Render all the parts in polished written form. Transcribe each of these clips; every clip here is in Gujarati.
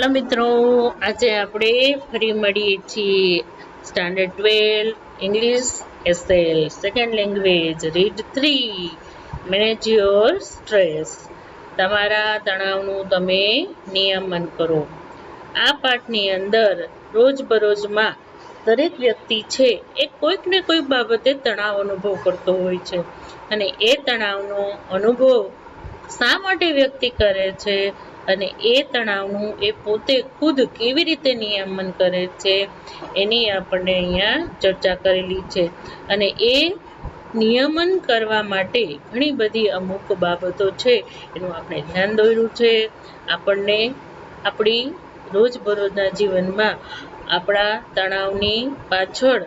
હાલો મિત્રો, આજે આપણે ફરી મળીએ છીએ. Standard 12 English SL second language read 3 manage your stress. તમારા તણાવનું તમે નિયમન કરો. આ પાઠની અંદર રોજબરોજમાં દરેક વ્યક્તિ છે એ કોઈક ને કોઈક બાબતે તણાવ અનુભવ કરતો હોય છે, અને એ તણાવનો અનુભવ શા માટે વ્યક્તિ કરે છે અને એ તણાવનું એ પોતે ખુદ કેવી રીતે નિયમન કરે છે એની આપણને અહીંયા ચર્ચા કરેલી છે. અને એ નિયમન કરવા માટે ઘણી બધી અમુક બાબતો છે એનું આપણે ધ્યાન દોર્યું છે. આપણને આપણી રોજબરોજના જીવનમાં આપણા તણાવની પાછળ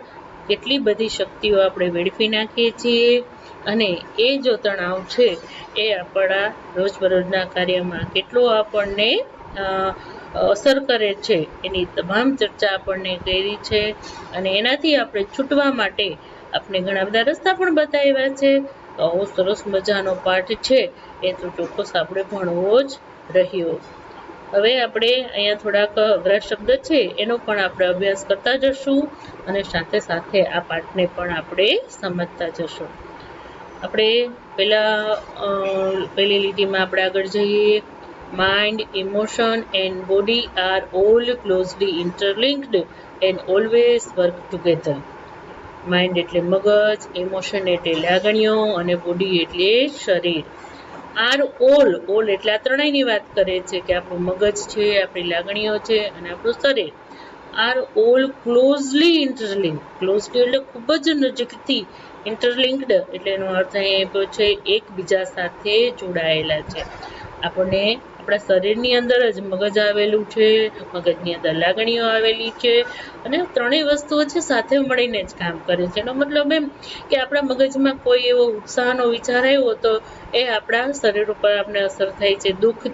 કેટલી બધી શક્તિઓ આપણે વેડફી નાખીએ છીએ, અને એ જો તણાવ છે એ આપણા રોજબરોજના કાર્યમાં કેટલો આપણને અસર કરે છે એની તમામ ચર્ચા આપણને કરી છે. અને એનાથી આપણે છૂટવા માટે આપણે ઘણા બધા રસ્તા પણ બતાવ્યા છે. આવો સરસ મજાનો પાઠ છે એ તો ચોક્કસ આપણે ભણવો જ રહ્યો. હવે આપણે અહીંયા થોડાક અઘરા શબ્દ છે એનો પણ આપણે અભ્યાસ કરતા જશું, અને સાથે સાથે આ પાઠને પણ આપણે સમજતા જશું. આપણે પહેલી લીટીમાં આપણે આગળ જઈએ. Mind, emotion and body are all closely interlinked and always work together. Mind એટલે મગજ, ઇમોશન એટલે લાગણીઓ, અને બોડી એટલે શરીર. આર ઓલ એટલે આ ત્રણેયની વાત કરે છે કે આપણું મગજ છે, આપણી લાગણીઓ છે અને આપણું શરીર are all closely interlink. Closely એટલે ખૂબ જ નજીકથી, ઇન્ટરલિંક્ડ એટલે એનો અર્થ અહીં આપ્યો છે એકબીજા સાથે જોડાયેલા છે. આપણને આપણા શરીરની અંદર જ મગજ આવેલું છે, મગજની અંદર લાગણીઓ આવેલી છે, અને ત્રણેય વસ્તુઓ છે સાથે મળીને જ કામ કરે છે. એનો મતલબ એમ કે આપણા મગજમાં કોઈ એવો ઉત્સાહનો વિચાર આવ્યો તો એ આપણા શરીર ઉપર આપણે અસર થાય છે. દુઃખ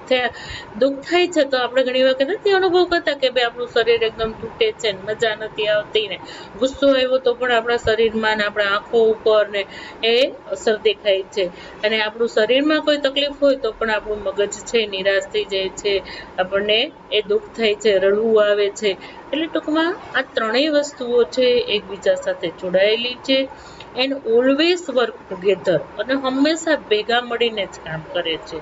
થાય છે તો આપણે ઘણી વખત નથી અનુભવ કરતા કે ભાઈ આપણું શરીર એકદમ તૂટે છે ને મજા નથી આવતી ને. ગુસ્સો આવ્યો તો પણ આપણા શરીરમાં ને આપણા આંખો ઉપર ને એ અસર દેખાય છે. અને આપણું શરીરમાં કોઈ તકલીફ હોય તો પણ આપણું મગજ છે નિરાશ થઈ જાય છે, આપણને એ દુઃખ થાય છે, રડવું આવે છે. એટલે ટૂંકમાં આ ત્રણેય વસ્તુઓ છે એકબીજા સાથે જોડાયેલી છે. એન્ડ ઓલવેઝ વર્ક ટુગેધર, અને હંમેશા ભેગા મળીને જ કામ કરે છે.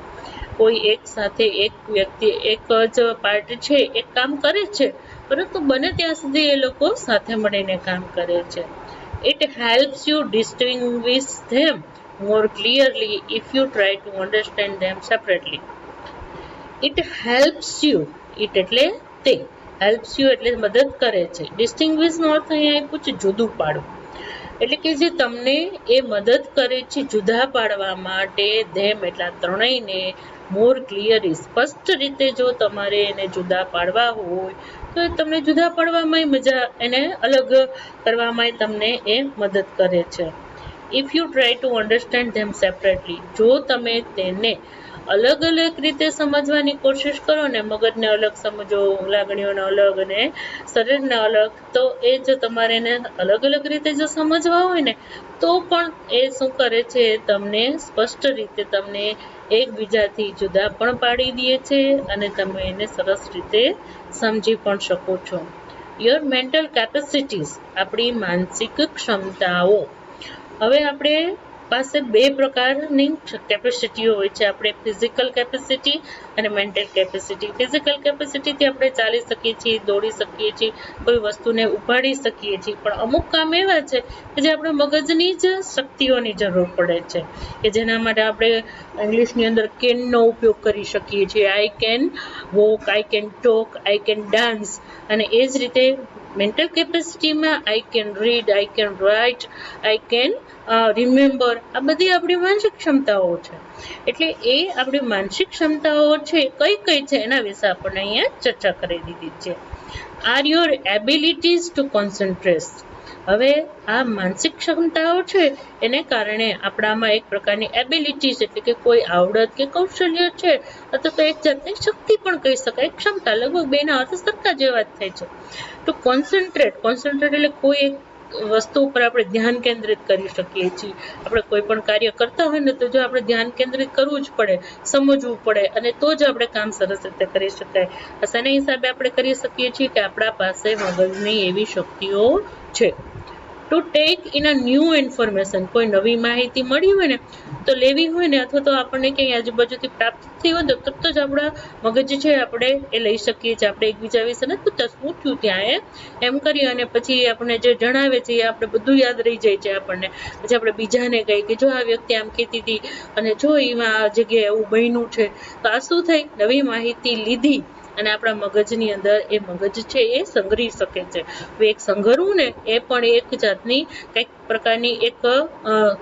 કોઈ એક સાથે એક વ્યક્તિ એક જ પાર્ટ છે એક કામ કરે છે, પરંતુ બને ત્યાં સુધી એ લોકો સાથે મળીને કામ કરે છે. It helps you distinguish them more clearly if you try to understand them separately. It helps you, it એટલે તે, helps you એટલે મદદ કરે છે. Distinguish નો અર્થ અહીંયા આપ્યું છે જુદું પાડવું, એટલે કે જે તમને એ મદદ કરે છે જુદા પાડવા માટે. ધેમ એટલે ત્રણેયને મોર ક્લિયરલી, સ્પષ્ટ રીતે જો તમારે એને જુદા પાડવા હોય તો તમને જુદા પાડવામાં મજા, એને અલગ કરવામાં તમને એ મદદ કરે છે. If you try to understand them separately, જો તમે તેને અલગ અલગ રીતે સમજવાની કોશિશ કરો ને, મગજને અલગ સમજો, લાગણીઓને અલગ અને શરીરને અલગ, તો એ જો તમારે એને અલગ અલગ રીતે જો સમજવા હોય ને તો પણ એ શું કરે છે, તમને સ્પષ્ટ રીતે તમને એકબીજાથી જુદા પણ પાડી દે છે અને તમે એને સરસ રીતે સમજી પણ શકો છો. યોર મેન્ટલ કેપેસિટીઝ, આપણી માનસિક ક્ષમતાઓ. હવે આપણે પાસે બે પ્રકારની કેપેસિટીઓ હોય છે. આપણે ફિઝિકલ કેપેસિટી અને મેન્ટલ કેપેસિટી. ફિઝિકલ કેપેસિટીથી આપણે ચાલી શકીએ છીએ, દોડી શકીએ છીએ, કોઈ વસ્તુને ઉપાડી શકીએ છીએ, પણ અમુક કામ એવા છે કે જે આપણે મગજની જ શક્તિઓની જરૂર પડે છે, કે જેના માટે આપણે ઇંગ્લિશની અંદર કેનનો ઉપયોગ કરી શકીએ છીએ. I can walk, I can talk, I can dance. અને એ જ રીતે મેન્ટલ કેપેસિટીમાં I can read, I can write, I can remember. આ બધી આપણી માનસિક ક્ષમતાઓ છે. એટલે એ આપણી માનસિક ક્ષમતાઓ છે કઈ કઈ છે એના વિશે આપણને અહીંયા ચર્ચા કરી દીધી છે. Are your abilities to concentrate. હવે આ માનસિક ક્ષમતાઓ છે એને કારણે આપણામાં એક પ્રકારની એબિલિટીઝ એટલે કે કોઈ આવડત કે કૌશલ્ય છે, અથવા તો એક જાતની શક્તિ પણ કહી શકાય, ક્ષમતા. લગભગ બેના અર્થ સરખા જેવા જ થાય છે. તો કોન્સન્ટ્રેટ એટલે કોઈ એક વસ્તુ ઉપર આપણે ધ્યાન કેન્દ્રિત કરી શકીએ છીએ. આપણે કોઈ પણ કાર્ય કરતા હોય ને તો જો આપણે ધ્યાન કેન્દ્રિત કરવું જ પડે, સમજવું પડે, અને તો જ આપણે કામ સરસ રીતે કરી શકાય. શેના હિસાબે આપણે કરી શકીએ છીએ કે આપણા પાસે મગજની એવી શક્તિઓ છે. To take in a new information, કોઈ નવી માહિતી મળી હોય ને તો લેવી હોય ને, અથવા તો આપણને ક્યાંય આજુબાજુથી પ્રાપ્ત થઈ હોય તો તરત જ આપણા મગજ છે આપણે એ લઈ શકીએ છીએ. આપણે એકબીજા વિશે નથી પૂછતા શું થયું ત્યાં એમ કરી અને પછી આપણને જે જણાવે છે એ આપણે બધું યાદ રહી જાય છે આપણને. પછી આપણે બીજાને કહીએ કે જો આ વ્યક્તિ આમ કહેતી હતી અને જો એમાં આ જગ્યાએ એવું બન્યું છે. તો આ શું થઈ, નવી માહિતી લીધી અને આપણા મગજની અંદર એ મગજ છે એ સંગ્રહી શકે છે. એક સંગ્રહવું ને એ પણ એક જાતની કંઈક પ્રકારની એક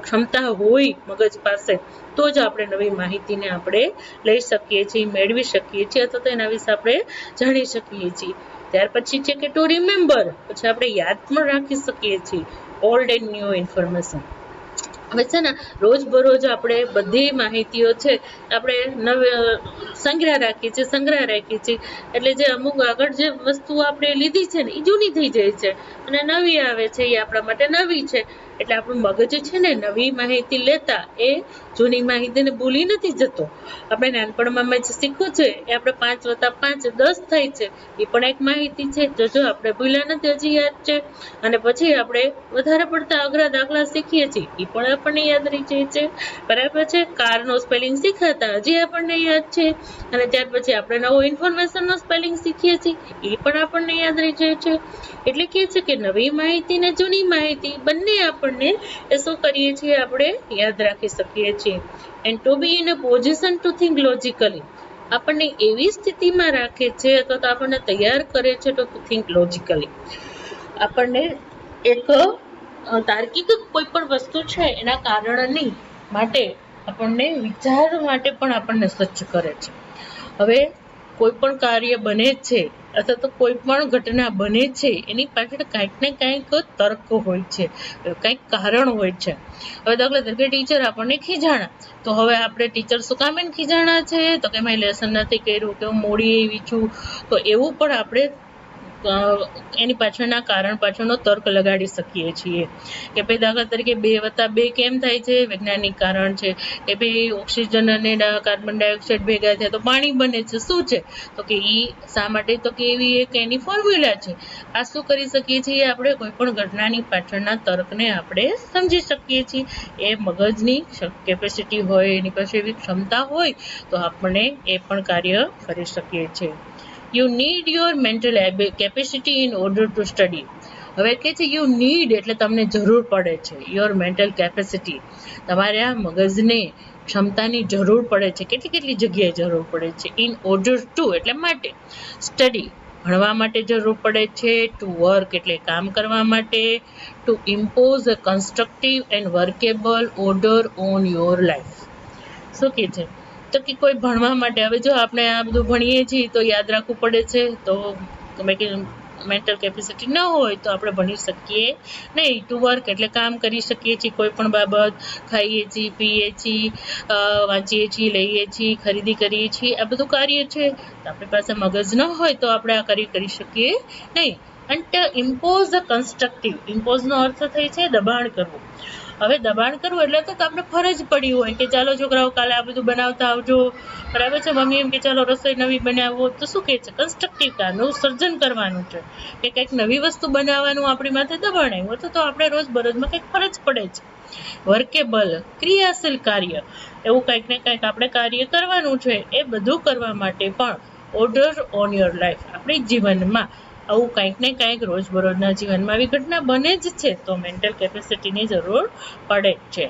ક્ષમતા હોય મગજ પાસે, તો જ આપણે નવી માહિતીને આપણે લઈ શકીએ છીએ, મેળવી શકીએ છીએ, અથવા તો એના વિશે આપણે જાણી શકીએ છીએ. ત્યાર પછી છે કે ટુ રિમેમ્બર, પછી આપણે યાદ પણ રાખી શકીએ છીએ ઓલ્ડ એન્ડ ન્યૂ ઇન્ફોર્મેશન. હવે છે ને રોજબરોજ આપણે બધી માહિતીઓ છે આપણે સંગ્રહ રાખીએ છીએ. એટલે જે અમુક આગળ જે વસ્તુ આપણે લીધી છે ને એ જૂની થઈ જાય છે અને નવી આવે છે એ આપણા માટે નવી છે. એટલે આપણું મગજ છે ને નવી માહિતી લેતા એ જૂની માહિતીને ભૂલી નથી જતો. આપણે નાનપણમાં જે શીખવું છે એ આપણે 5 + 5 = 10 થાય છે, એ પણ એક માહિતી છે. જો આપણે ભૂલ્યા નથી, હજી યાદ છે. અને પછી આપણે વધારે પડતા અઘરા દાખલા શીખીએ છીએ, એ પણ આપણને યાદ રહી જાય છે. બરાબર છે. કારનો સ્પેલિંગ શીખાતા હજી આપણને યાદ છે. અને ત્યાર પછી આપણે નવો ઇન્ફોર્મેશનનો સ્પેલિંગ શીખીએ છીએ, એ પણ આપણને યાદ રહી જાય છે. એટલે કે છે કે નવી માહિતી ને જૂની માહિતી બંને આપણને એ શું કરીએ છીએ, આપણે યાદ રાખી શકીએ છીએ. And to be in a position to think logically, આપણને એવી સ્થિતિમાં રાખે છે અથવા તો આપણને તૈયાર કરે છે ટુ થિંક લોજિકલી. આપણને એક તાર્કિક કોઈ પણ વસ્તુ છે એના કારણની માટે આપણને વિચાર માટે પણ આપણને સજ્જ કરે છે. હવે કોઈ પણ કાર્ય બને છે અથવા તો કોઈ પણ ઘટના બને છે એની પાછળ કાંઈક ને કાંઈક તર્ક હોય છે, કંઈક કારણ હોય છે. હવે દાખલા તરીકે ટીચર આપણને ખીજાણા, તો હવે આપણે ટીચર શું કામ એને ખીજાણા છે, તો કે મેં લેસન નથી કર્યું, કે હું મોડી આવી છું. તો એવું પણ આપણે એની પાછળના કારણ પાછળનો તર્ક લગાડી શકીએ છીએ. કે ભાઈ દાખલા તરીકે 2 + 2 કેમ થાય છે, વૈજ્ઞાનિક કારણ છે. કે ભાઈ ઓક્સિજન અને કાર્બન ડાયોક્સાઇડ ભેગા થયા તો પાણી બને છે, શું છે, તો કે ઈ શા માટે, તો કે એવી એક એની ફોર્મ્યુલા છે. આ શું કરી શકીએ છીએ, આપણે કોઈ પણ ઘટનાની પાછળના તર્કને આપણે સમજી શકીએ છીએ. એ મગજની કેપેસિટી હોય, એની પાસે એવી ક્ષમતા હોય તો આપણે એ પણ કાર્ય કરી શકીએ છીએ. You need your mental capacity in order to study. હવે કે છે યુ નીડ એટલે તમને જરૂર પડે છે, યોર મેન્ટલ કેપેસિટી, તમારે આ મગજને ક્ષમતાની જરૂર પડે છે. કેટલી જગ્યાએ જરૂર પડે છે. ઇન ઓર્ડર ટુ એટલે માટે, સ્ટડી ભણવા માટે જરૂર પડે છે, ટુ વર્ક એટલે કામ કરવા માટે, to impose a constructive and workable order on your life. શું કે છે, તો કે કોઈ ભણવા માટે, હવે જો આપણે આ બધું ભણીએ છીએ તો યાદ રાખવું પડે છે, તો તમે કે મેન્ટલ કેપેસિટી ન હોય તો આપણે ભણી શકીએ નહીં. ટુ વર્ક એટલે કામ કરી શકીએ છીએ, કોઈ પણ બાબત, ખાઈએ છીએ, પીએ છીએ, વાંચીએ છીએ, લઈએ છીએ, ખરીદી કરીએ છીએ, આ બધું કાર્ય છે. આપણી પાસે મગજ ન હોય તો આપણે આ કાર્ય કરી શકીએ નહીં. અને ઇમ્પોઝ અ કન્સ્ટ્રક્ટિવ, ઇમ્પોઝનો અર્થ થાય છે દબાણ કરવું. હવે દબાણ કરવું એટલે તો આપણે ફરજ પડી હોય કે ચાલો છોકરાઓ કાલે આ બધું બનાવતા આવજો, બરાબર છે. મમ્મી એમ કે ચાલો રસોઈ નવી બનાવો, તો શું કહે છે, કન્સ્ટ્રક્ટિવ કામનું સર્જન કરવાનું છે, કે કંઈક નવી વસ્તુ બનાવવાનું આપણી માથે દબાણ આવ્યું તો આપણે રોજબરોજમાં કંઈક ફરજ પડે છે. વર્કેબલ ક્રિયાશીલ કાર્ય, એવું કંઈક ને કંઈક આપણે કાર્ય કરવાનું છે. એ બધું કરવા માટે પણ ઓર્ડર ઓન યોર લાઈફ, આપણી જીવનમાં આવું કંઈક ને કંઈક રોજબરોજના જીવનમાં આવી ઘટના બને જ છે, તો મેન્ટલ કેપેસિટીની જરૂર પડે જ છે.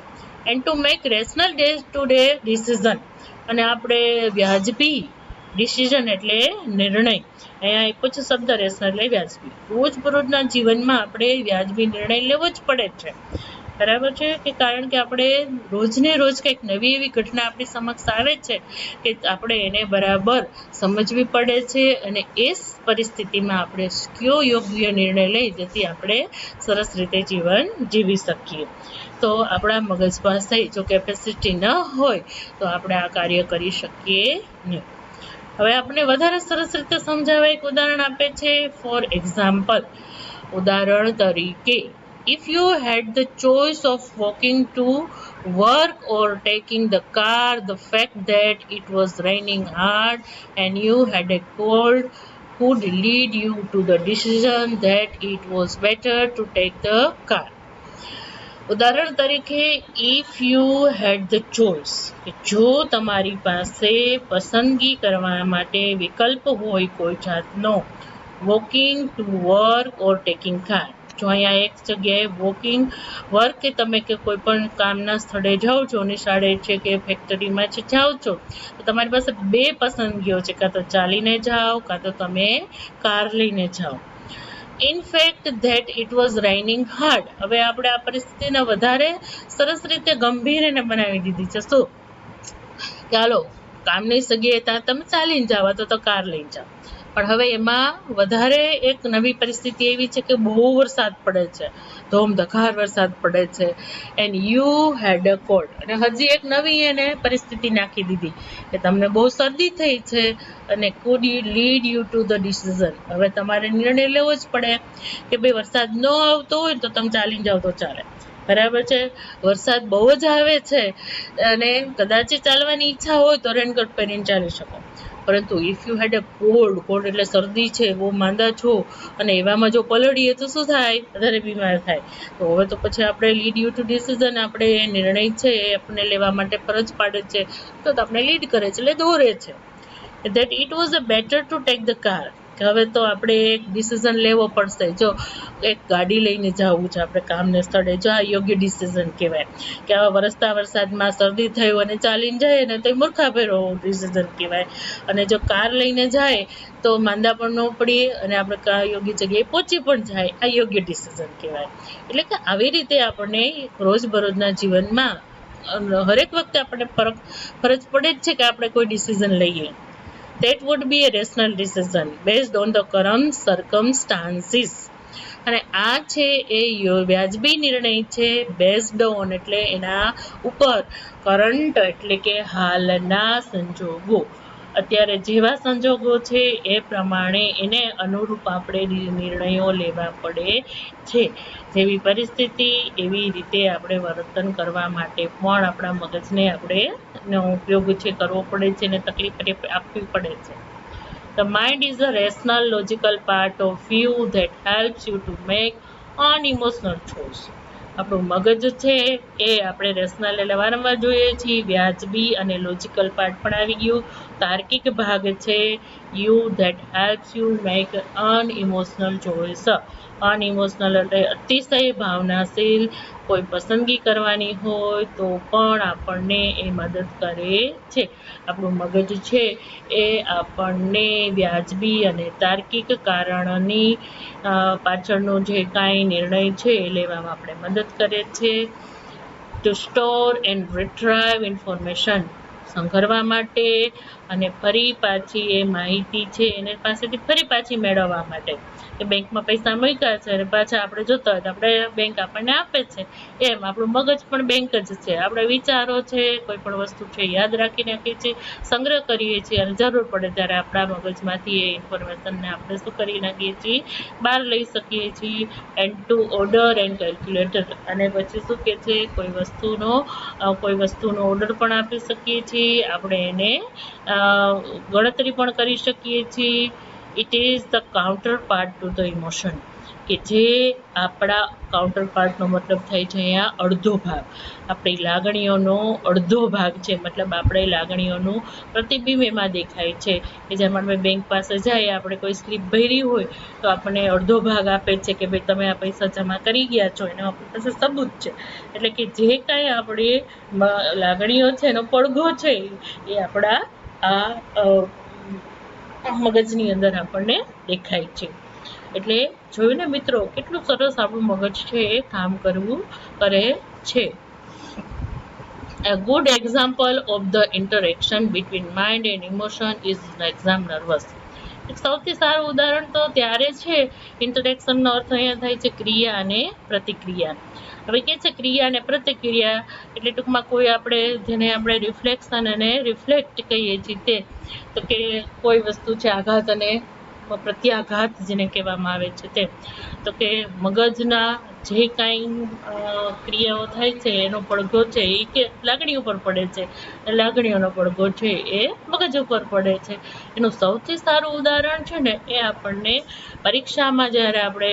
And to make rational day to day decision, અને આપણે વ્યાજબી ડિસિઝન એટલે નિર્ણય, અહીંયા આપ્યો છે શબ્દ રેશનલ એટલે વ્યાજબી. રોજબરોજના જીવનમાં આપણે વ્યાજબી નિર્ણય લેવો જ પડે છે, બરાબર છે. કે કારણ કે આપણે રોજને રોજ કંઈક નવી એવી ઘટના આપણી સમક્ષ આવે છે કે આપણે એને બરાબર સમજવી પડે છે, અને એ પરિસ્થિતિમાં આપણે કયો યોગ્ય નિર્ણય લઈ જેથી આપણે સરસ રીતે જીવન જીવી શકીએ. તો આપણા મગજ પાસે જો કેપેસિટી ન હોય તો આપણે આ કાર્ય કરી શકીએ નહીં. હવે આપણે વધારે સરસ રીતે સમજાવવા એક ઉદાહરણ આપે છે. ફોર એક્ઝામ્પલ, ઉદાહરણ તરીકે, If you had the choice of walking to work or taking the car, the fact that it was raining hard and you had a cold could lead you to the decision that it was better to take the car. ઉદાહરણ તરીકે, if you had the choice, જો તમારી પાસે પસંદગી કરવા માટે વિકલ્પ હોય કોઈ જાતનો, walking to work or taking car. જો અહીંયા એક જગ્યાએ વોકિંગ વર્ક કે તમે કે કોઈ પણ કામના સ્થળે જાઓ છો, નિશાળે છે કે ફેક્ટરીમાં છે જાઓ છો, તો તમારી પાસે બે પસંદગીઓ છે, કાં તો ચાલીને જાઓ કાં તો તમે કાર લઈને જાઓ. In fact that it was રાઇનિંગ hard. હવે આપણે આ પરિસ્થિતિને વધારે સરસ રીતે ગંભીર એને બનાવી દીધી છે. શું? ચાલો કામની જગ્યાએ ત્યાં તમે ચાલીને જાઓ તો કાર લઈને જાઓ, પણ હવે એમાં વધારે એક નવી પરિસ્થિતિ એવી છે કે બહુ વરસાદ પડે છે, ધોમધખાર વરસાદ પડે છે, and you had a cold. અને હજી એક નવી એને પરિસ્થિતિ નાખી દીધી કે તમને બહુ શરદી થઈ છે અને food you lead you to the decision. હવે તમારે નિર્ણય લેવો જ પડે કે ભાઈ વરસાદ ન આવતો હોય તો તમે ચાલીને જાઓ તો ચાલે, બરાબર છે. વરસાદ બહુ જ આવે છે અને કદાચ ચાલવાની ઈચ્છા હોય તો રેનકોટ પહેરીને ચાલી શકો, પરંતુ if you had a cold એટલે શરદી છે, બહુ માંદા છો અને એવામાં જો પલળીએ તો શું થાય? વધારે બીમાર થાય. તો હવે તો પછી આપણે લીડ યુ ટુ ડિસિઝન, આપણે નિર્ણય છે એ આપણને લેવા માટે ફરજ પાડે છે, તો આપણે લીડ કરે છે એટલે દોરે છે. that it was a better to take the car. હવે તો આપણે એક ડિસિઝન લેવો પડશે. જો એક ગાડી લઈને જવું છે આપણે કામને સ્થળે, જો આ યોગ્ય ડિસિઝન કહેવાય. કે આવા વરસતા વરસાદમાં શરદી થયું અને ચાલીને જાય ને તો એ મૂર્ખાભેરો ડિસિઝન કહેવાય. અને જો કાર લઈને જાય તો માંદા પણ ન પડીએ અને આપણે યોગ્ય જગ્યાએ પહોંચી પણ જાય, આ યોગ્ય ડિસિઝન કહેવાય. એટલે કે આવી રીતે આપણને રોજબરોજના જીવનમાં હરેક વખતે આપણને ફરજ પડે જ છે કે આપણે કોઈ ડિસિઝન લઈએ. That would be a rational decision based on the current circumstances. અને આ છે એ વ્યાજબી નિર્ણય છે, બેઝડ ઓન એટલે એના ઉપર, કરંટ એટલે કે હાલના સંજોગો, અત્યારે જેવા સંજોગો છે એ પ્રમાણે એને અનુરૂપ આપણે નિર્ણયો લેવા પડે છે. જેવી પરિસ્થિતિ એવી રીતે આપણે વર્તન કરવા માટે પણ આપણા મગજને આપણે ઉપયોગ છે કરવો પડે છે અને તકલીફ આપવી પડે છે. The mind is a rational, logical part of you that helps you to make unemotional choice. આપણું મગજ છે એ આપણે રેશનલ એટલે વારંવાર જોઈએ છીએ, વ્યાજબી અને લોજિકલ પાર્ટ પણ આવી ગયું, તાર્કિક ભાગ છે, you that helps you make unemotional choice. Unemotional એટલે અતિશય ભાવનાશીલ, કોઈ પસંદગી કરવાની હોય તો પણ આપણને એ મદદ કરે છે. આપણું મગજ છે એ આપણને વ્યાજબી અને તાર્કિક કારણની પાછળનો જે કાંઈ નિર્ણય છે એ લેવામાં આપણે મદદ કરે છે. To store and retrieve information, સંગ્રહવા માટે અને ફરી પાછી એ માહિતી છે એને પાસેથી ફરી પાછી મેળવવા માટે. કે બેંકમાં પૈસા મૂક્યા છે અને પાછા આપણે જોતા હોય તો આપણે બેંક આપણને આપે છે, એમ આપણું મગજ પણ બેંક જ છે. આપણે વિચારો છે, કોઈ પણ વસ્તુ છે યાદ રાખી નાખીએ છીએ, સંગ્રહ કરીએ છીએ અને જરૂર પડે ત્યારે આપણા મગજમાંથી એ ઇન્ફોર્મેશનને આપણે શું કરી નાખીએ છીએ? બહાર લઈ શકીએ છીએ. And two order and calculator, અને પછી શું કહે છે? કોઈ વસ્તુનો ઓર્ડર પણ આપી શકીએ છીએ, આપણે એને ગણતરી પણ કરી શકીએ છીએ. It is the counter part to the emotion, કે જે આપણા કાઉન્ટર પાર્ટનો મતલબ થાય છે અહીંયા અડધો ભાગ, આપણી લાગણીઓનો અડધો ભાગ છે, મતલબ આપણે લાગણીઓનું પ્રતિબિંબ એમાં દેખાય છે. કે જેમ આપણે બેંક પાસે જાય, આપણે કોઈ સ્લીપ ભરી હોય તો આપણને અડધો ભાગ આપે છે કે ભાઈ તમે આ પૈસા જમા કરી ગયા છો, એનો આપણી પાસે સબૂત છે. એટલે કે જે કાંઈ આપણી લાગણીઓ છે એનો પડઘો છે એ આપણા આ મગજની અંદર આપણને દેખાય છે. એટલે જોયું ને મિત્રો, કેટલું સરસ આપણું મગજ છે એ કામ કરે છે. A good example of the interaction between mind and emotion is the exam nervous. એક સૌથી સારું ઉદાહરણ તો ત્યારે છે, ઇન્ટરેક્શનનો અર્થ અહીંયા થાય છે ક્રિયા અને પ્રતિક્રિયા. હવે કે છે ક્રિયા અને પ્રતિક્રિયા એટલે ટૂંકમાં કોઈ આપણે જેને આપણે રિફ્લેક્શન અને રિફ્લેક્ટ કહીએ છીએ તે, તો કે કોઈ વસ્તુ છે આઘાત અને પ્રત્યાઘાત જેને કહેવામાં આવે છે તે, તો કે મગજના જે કાંઈ ક્રિયાઓ થાય છે એનો પડઘો છે એ કે લાગણી ઉપર પડે છે, લાગણીઓનો પડઘો છે એ મગજ ઉપર પડે છે. એનું સૌથી સારું ઉદાહરણ છે ને એ આપણને પરીક્ષામાં જ્યારે આપણે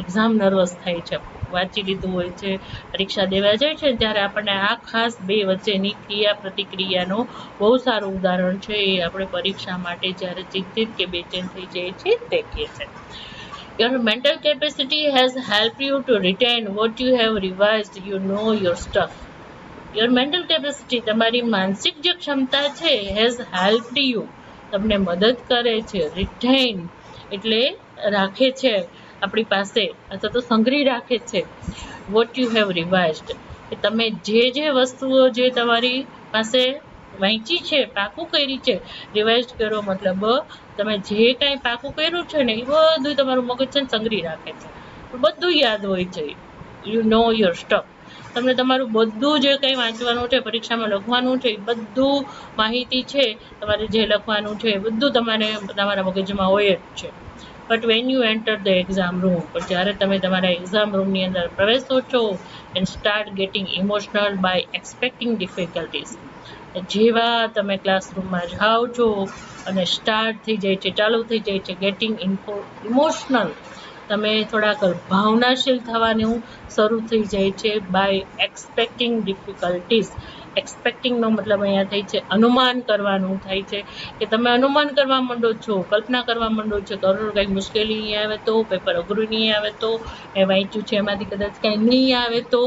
એક્ઝામ નર્વસ થાય છે, વાંચી લીધું હોય છે, પરીક્ષા દેવા જાય છે ત્યારે આપણને આ ખાસ બે વચ્ચેની ક્રિયા પ્રતિક્રિયાનો બહુ સારું ઉદાહરણ છે. એ આપણે પરીક્ષા માટે જ્યારે ચિંતિત કે બેચેન થઈ જાય છે તે કહે છે. Your mental capacity has helped you to retain what you have revised. You know your stuff. Your mental capacity, તમારી માનસિક જે ક્ષમતા છે, has helped you, તમને મદદ કરે છે. retain એટલે રાખે છે આપણી પાસે, અથવા તો સંગ્રહી રાખે છે. what you have revised, કે તમે જે વસ્તુઓ જે તમારી પાસે વાંચી છે, પાકું કરી છે. રિવાઇઝ કરો મતલબ તમે જે કાંઈ પાકું કર્યું છે ને એ બધું તમારું મગજ છે ને સંગ્રહી રાખે છે, બધું યાદ હોય છે. યુ નો યોર સ્ટફ, તમને તમારું બધું જે કંઈ વાંચવાનું છે, પરીક્ષામાં લખવાનું છે, એ બધું માહિતી છે, તમારે જે લખવાનું છે એ બધું તમારા મગજમાં હોય જ છે. But when you enter the exam room, પણ જ્યારે તમે તમારા એક્ઝામ રૂમની અંદર પ્રવેશો છો, and start getting emotional by expecting difficulties, જેવા તમે ક્લાસરૂમમાં જાઓ છો અને સ્ટાર્ટ થઈ જાય છે, ચાલુ થઈ જાય છે ગેટિંગ ઇમોશનલ, તમે થોડાક ભાવનાશીલ થવાનું શરૂ થઈ જાય છે. બાય એક્સપેક્ટિંગ ડિફિકલ્ટીઝ, એક્સપેક્ટિંગનો મતલબ અહીંયા થાય છે અનુમાન કરવાનું થાય છે, કે તમે અનુમાન કરવા માંડો છો, કલ્પના કરવા માંડો છો, કંઈક મુશ્કેલી નહીં આવે તો, પેપર અઘરું નહીં આવે તો, એ વાંચ્યું છે એમાંથી કદાચ કાંઈ નહીં આવે તો,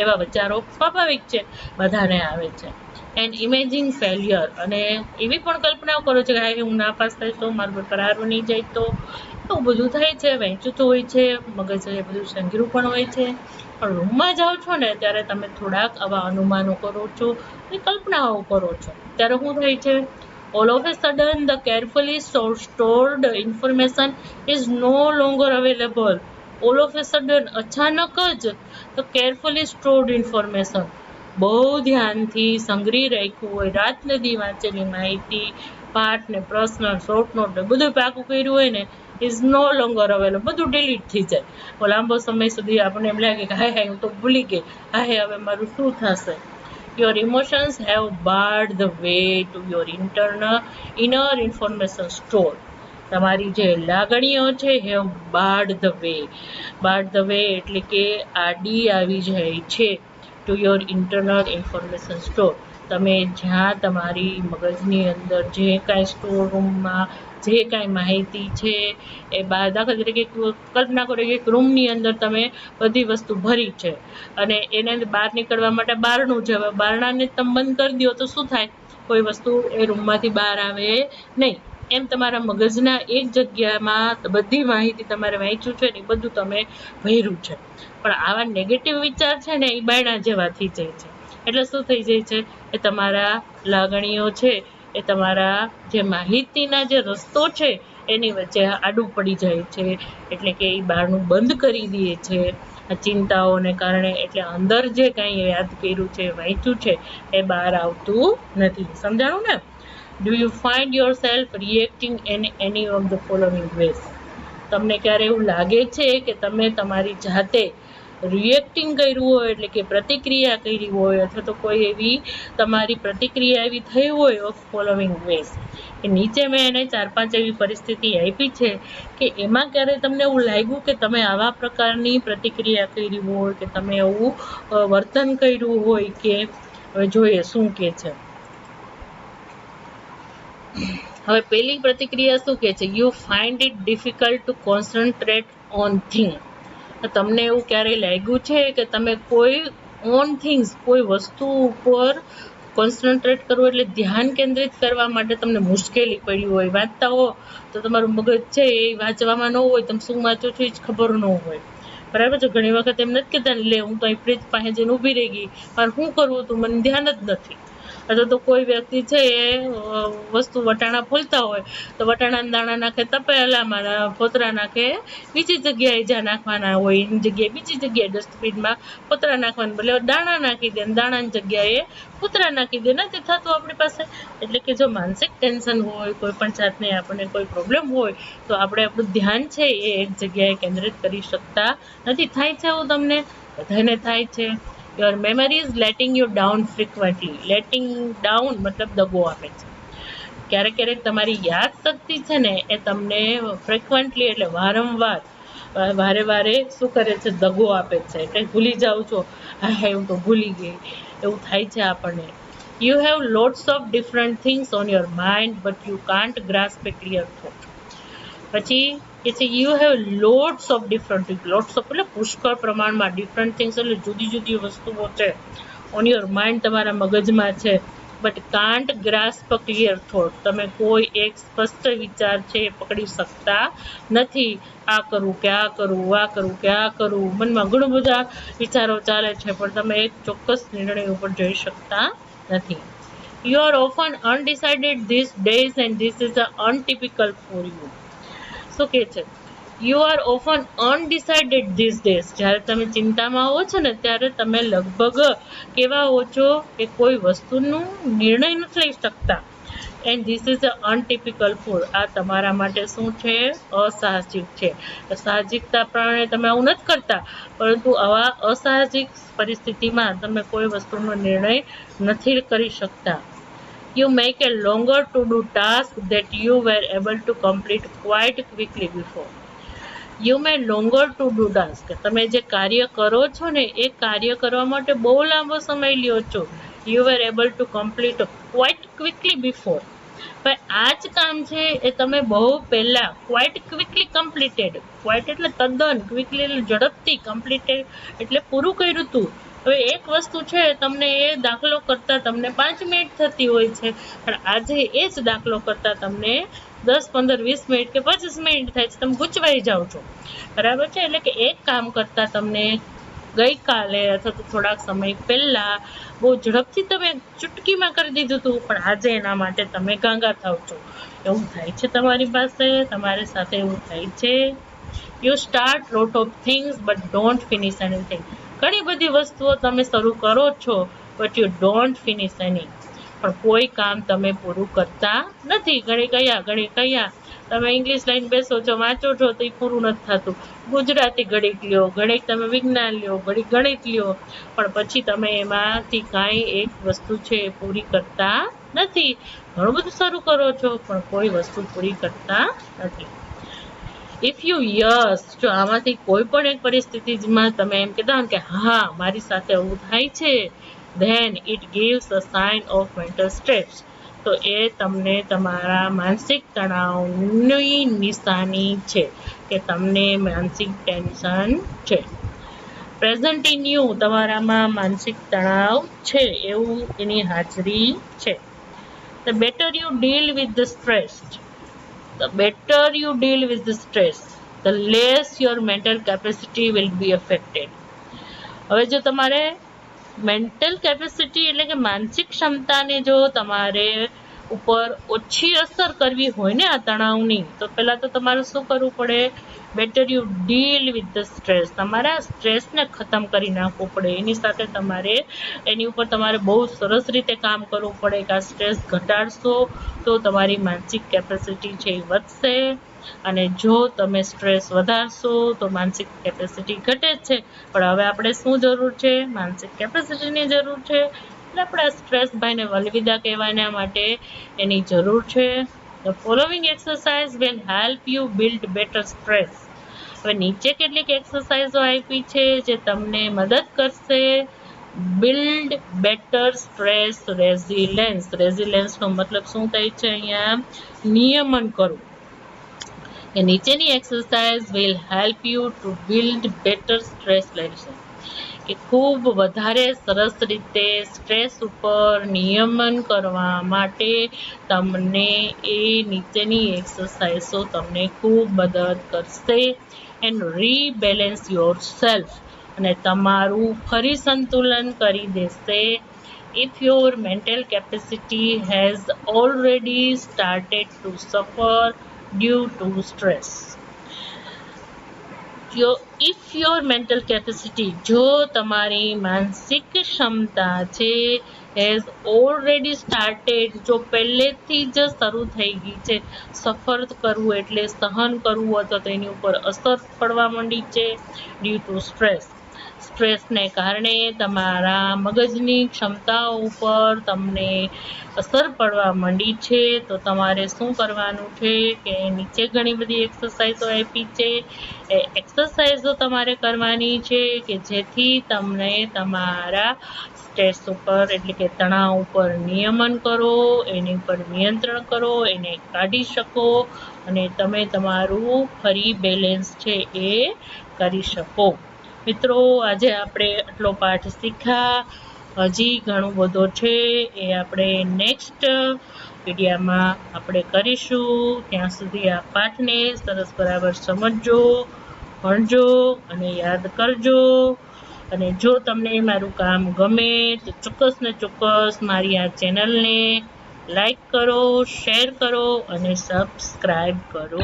એવા વિચારો સ્વાભાવિક છે, બધાને આવે છે. એન્ડ ઇમેજિંગ ફેલ્યુર, અને એવી પણ કલ્પનાઓ કરો છો કે હું ના પાસ થઈશ તો, મારું પેપર સારું નહીં જાય તો, એવું બધું થાય છે. વાંચ્યું તો હોય છે, મગજ એ બધું સંઘર્યું પણ હોય છે. પણ રૂમમાં જાઓ છો ને ત્યારે તમે થોડાક આવા અનુમાનો કરો છો, કલ્પનાઓ કરો છો, ત્યારે શું થાય છે? All of a sudden, the carefully stored information is no longer available. All of a sudden, અચાનક જ the carefully stored information, બહુ ધ્યાનથી સંગ્રહી રાખ્યું હોય, રાત નદી વાંચેલી માહિતી, પાઠ ને પ્રશ્ન, શોર્ટ નોટ ને બધું પાકું કર્યું હોય ને, ઇઝ નો લોંગર અવેલેબલ, બધું ડિલીટ થઈ જાય. લાંબો સમય સુધી આપણને એમ લાગે કે હાય હું તો ભૂલી ગઈ, હાય હવે મારું શું થશે? Your emotions have barred the way to your inner information store. તમારી જે લાગણીઓ છે have barred the way એટલે કે આડી આવી જાય છે to your internal information store. તમે જ્યાં તમારી મગજની અંદર જે કાંઈ સ્ટોર રૂમમાં જે કાંઈ માહિતી છે એ બહાર, દાખલા તરીકે કલ્પના કરો કે એક રૂમની અંદર તમે બધી વસ્તુ ભરી છે અને એને બહાર નીકળવા માટે બારણું છે, હવે બારણાને તમે બંધ કરી દો તો શું થાય? કોઈ વસ્તુ એ રૂમમાંથી બહાર આવે નહીં. એમ તમારા મગજના એક જગ્યામાં બધી માહિતી તમારે વાંચ્યું છે ને એ બધું તમે ભર્યું છે, પણ આવા નેગેટિવ વિચાર છે ને એ બાયણા જેવા થઈ જાય છે. એટલે શું થઈ જાય છે? એ તમારા લાગણીઓ છે, એ તમારા જે માહિતીના જે રસ્તો છે એની વચ્ચે આડું પડી જાય છે, એટલે કે એ બારણું બંધ કરી દે છે આ ચિંતાઓને કારણે. એટલે અંદર જે કાંઈ યાદ કર્યું છે, વાંચ્યું છે એ બહાર આવતું નથી. સમજાણું ને? Do you find yourself reacting in any of the following ways? તમને ક્યારે એવું લાગે છે કે તમે તમારી જાતે રિએક્ટિંગ કર્યું હોય, એટલે કે પ્રતિક્રિયા કરી હોય, અથવા તો કોઈ એવી તમારી પ્રતિક્રિયા એવી થઈ હોય ઓફ ફોલોવિંગ વેઝ, કે નીચે મેં એને 4-5 એવી પરિસ્થિતિ આપી છે કે એમાં ક્યારે તમને એવું લાગ્યું કે તમે આવા પ્રકારની પ્રતિક્રિયા કરી હોય, કે તમે એવું વર્તન કર્યું હોય, કે હવે જોઈએ શું કે છે. હવે પહેલી પ્રતિક્રિયા શું કહે છે? You find it difficult to concentrate on thing. તમને એવું ક્યારેય લાગ્યું છે કે તમે કોઈ ઓન થિંગ્સ, કોઈ વસ્તુ ઉપર કોન્સન્ટ્રેટ કરવું, એટલે ધ્યાન કેન્દ્રિત કરવા માટે તમને મુશ્કેલી પડી હોય? વાંચતા હો તો તમારું મગજ છે એ વાંચવામાં ન હોય, તમે શું વાંચો છો એ જ ખબર ન હોય, બરાબર છે? ઘણી વખત એમ નથી કહેતા લે હું તો અહીં ફ્રીજ પાસે જઈને ઊભી રહી ગઈ, મારે શું કરવું હતું મને ધ્યાન જ નથી. અથવા તો કોઈ વ્યક્તિ છે એ વસ્તુ વટાણા ફોલતા હોય તો વટાણાના દાણા નાખે તપેલામાં, ફોતરા નાખે બીજી જગ્યાએ જ્યાં નાખવાના હોય એની જગ્યાએ બીજી જગ્યાએ ડસ્ટબિનમાં ફોતરા નાખવાના બદલે દાણા નાખી દે, દાણાની જગ્યાએ ફોતરા નાખી દે. નથી થતું આપણી પાસે. એટલે કે જો માનસિક ટેન્શન હોય, કોઈ પણ જાતની આપણને કોઈ પ્રોબ્લેમ હોય તો આપણે આપણું ધ્યાન છે એ એક જગ્યાએ કેન્દ્રિત કરી શકતા નથી. થાય છે એવું તમને? બધાને થાય છે. Your memory is letting you down frequently. Letting down મતલબ દગો આપે છે. ક્યારેક ક્યારેક તમારી યાદશક્તિ છે ને એ તમને ફ્રિકવન્ટલી એટલે વારંવાર વારે વારે શું કરે છે? દગો આપે છે. એટલે ભૂલી જાઓ છો, હા હું તો ભૂલી ગઈ, એવું થાય છે આપણને. You have lots of different things on your mind but you can't grasp a clear thought. પછી કે છે you have lots of different things. Lots of એટલે પુષ્કળ પ્રમાણમાં, different things એટલે જુદી જુદી વસ્તુઓ છે on your mind, તમારા મગજમાં છે, but can't grasp a clear thought. તમે કોઈ એક સ્પષ્ટ વિચાર છે એ પકડી શકતા નથી. આ કરવું કે આ કરવું, આ કરવું કે આ કરવું, મનમાં ઘણા બધા વિચારો ચાલે છે પણ તમે એક ચોક્કસ નિર્ણય ઉપર જઈ શકતા નથી. You are often undecided these days and this is untypical for you. શું કહે છે? You are often undecided these days. જ્યારે તમે ચિંતામાં હો છો ને ત્યારે તમે લગભગ કેવા હો છો કે કોઈ વસ્તુનું નિર્ણય નથી લઈ શકતા. And this is untypical for. આ તમારા માટે શું છે? અસાહજિક છે. સાહજિકતા પ્રમાણે તમે આવું નથી કરતા, પરંતુ આવા અસાહજિક પરિસ્થિતિમાં તમે કોઈ વસ્તુનો નિર્ણય નથી કરી શકતા. You make a longer to-do task that you were able to complete quite quickly before. You make longer to-do task. તમે જે કાર્ય કરો છો ને એ કાર્ય કરવા માટે બહુ લાંબો સમય લ્યો છો. You were able to complete quite quickly before. પણ આ જ કામ છે એ તમે બહુ પહેલા quite quickly completed. Quite એટલે તદ્દન, quickly એટલે ઝડપથી, completed એટલે પૂરું કર્યું હતું. હવે એક વસ્તુ છે તમને એ દાખલો કરતા તમને 5 મિનિટ થતી હોય છે પણ આજે એ જ દાખલો કરતા તમને 10, 15, 20 મિનિટ કે 25 મિનિટ થાય છે. તમે ગૂંચવાઈ જાઓ છો, બરાબર છે? એટલે કે એક કામ કરતા તમને ગઈકાલે અથવા તો થોડાક સમય પહેલા બહુ ઝડપથી તમે ચૂટકીમાં કરી દીધું હતું પણ આજે એના માટે તમે ગાંગા થાવ છો. એવું થાય છે તમારી પાસે, તમારી સાથે એવું થાય છે. You start lot of things but don't finish anything. ઘણી બધી વસ્તુઓ તમે શરૂ કરો છો but you don't finish any. પણ કોઈ કામ તમે પૂરું કરતા નથી. ઘણી કયા તમે ઇંગ્લિશ લઈને બેસો છો, વાંચો છો તો એ પૂરું નથી થતું. ગુજરાતી ઘડીક લ્યો, ઘડીક તમે વિજ્ઞાન લ્યો, ઘડીક ગણિત લ્યો, પણ પછી તમે એમાંથી કાંઈ એક વસ્તુ છે એ પૂરી કરતા નથી. ઘણું બધું શરૂ કરો છો પણ કોઈ વસ્તુ પૂરી કરતા નથી. ઇફ યુ યસ, જો આમાંથી કોઈ પણ એક પરિસ્થિતિમાં તમે એમ કહેતા હો કે હા મારી સાથે એવું થાય છે, then it gives a sign of mental stress. તો એ તમને તમારા માનસિક તણાવની નિશાની છે કે તમને માનસિક ટેન્શન છે. પ્રેઝન્ટ ઇન યુ, તમારામાં માનસિક તણાવ છે એવું એની હાજરી છે. The better you deal with the stress, the better you deal with the stress, the less your mental capacity will be affected. હવે જો તમારે મેન્ટલ કેપેસિટી એટલે કે માનસિક ક્ષમતાને જો તમારે ઉપર ઓછી અસર કરવી હોય ને આ તણાવની, તો પહેલાં તો તમારે શું કરવું પડે? Better you deal with the stress. તમારે આ સ્ટ્રેસને ખતમ કરી નાખવું પડે. એની સાથે તમારે એની ઉપર તમારે બહુ સરસ રીતે કામ કરવું પડે કે આ સ્ટ્રેસ ઘટાડશો તો તમારી માનસિક કેપેસિટી છે એ વધશે, અને જો તમે સ્ટ્રેસ વધારશો તો માનસિક કેપેસિટી ઘટે જ છે. પણ હવે આપણે શું જરૂર છે? માનસિક કેપેસિટીની જરૂર છે. એટલે આપણે આ સ્ટ્રેસ ભાઈને અલવિદા કહેવાના માટે એની જરૂર છે. The following exercise will help you build better stress. હવે નીચે કેટલીક એક્સરસાઇઝો આપી છે જે તમને મદદ કરશે બિલ્ડ બેટર સ્ટ્રેસ રેઝિલિયન્સ. રેઝિલિયન્સનો મતલબ શું થાય છે અહીંયા? નિયમન કરવું. કે નીચેની exercise will help you to build better stress resilience. કે ખૂબ વધારે સરસ રીતે સ્ટ્રેસ ઉપર નિયમન કરવા માટે તમને એ નીચેની એક્સરસાઇઝો તમને ખૂબ મદદ કરશે. એન્ડ રીબેલેન્સ યોર સેલ્ફ, અને તમારું ફરી સંતુલન કરી દેશે. if your mental capacity has already started to suffer due to stress. If your mental capacity, જો તમારી માનસિક ક્ષમતા છે has already started, જો પહેલેથી જ શરૂ થઈ ગઈ છે સફર કરવું એટલે સહન કરવું અથવા તો એની ઉપર અસર પડવા માંડી છે ડ્યુ ટુ સ્ટ્રેસને કારણે તમારા મગજની ક્ષમતાઓ ઉપર તમને અસર પડવા માંડી છે, તો તમારે શું કરવાનું છે કે નીચે ઘણી બધી એક્સરસાઇઝો આપી છે. એ એક્સરસાઇઝો તમારે કરવાની છે કે જેથી તમને તમારા સ્ટ્રેસ ઉપર એટલે કે તણાવ ઉપર નિયમન કરો, એની ઉપર નિયંત્રણ કરો, એને કાઢી શકો અને તમે તમારું ફરી બેલેન્સ છે એ કરી શકો. મિત્રો, આજે આપણે આટલો પાઠ શીખ્યા. હજી ઘણું બધો છે એ આપણે નેક્સ્ટ વિડીયામાં આપણે કરીશું. ત્યાં સુધી આ પાઠને સરસ બરાબર સમજજો, ભણજો અને યાદ કરજો. અને જો તમને મારું કામ ગમે તો ચોક્કસ ને ચોક્કસ મારી આ ચેનલને લાઈક કરો, શેર કરો અને સબસ્ક્રાઈબ કરો.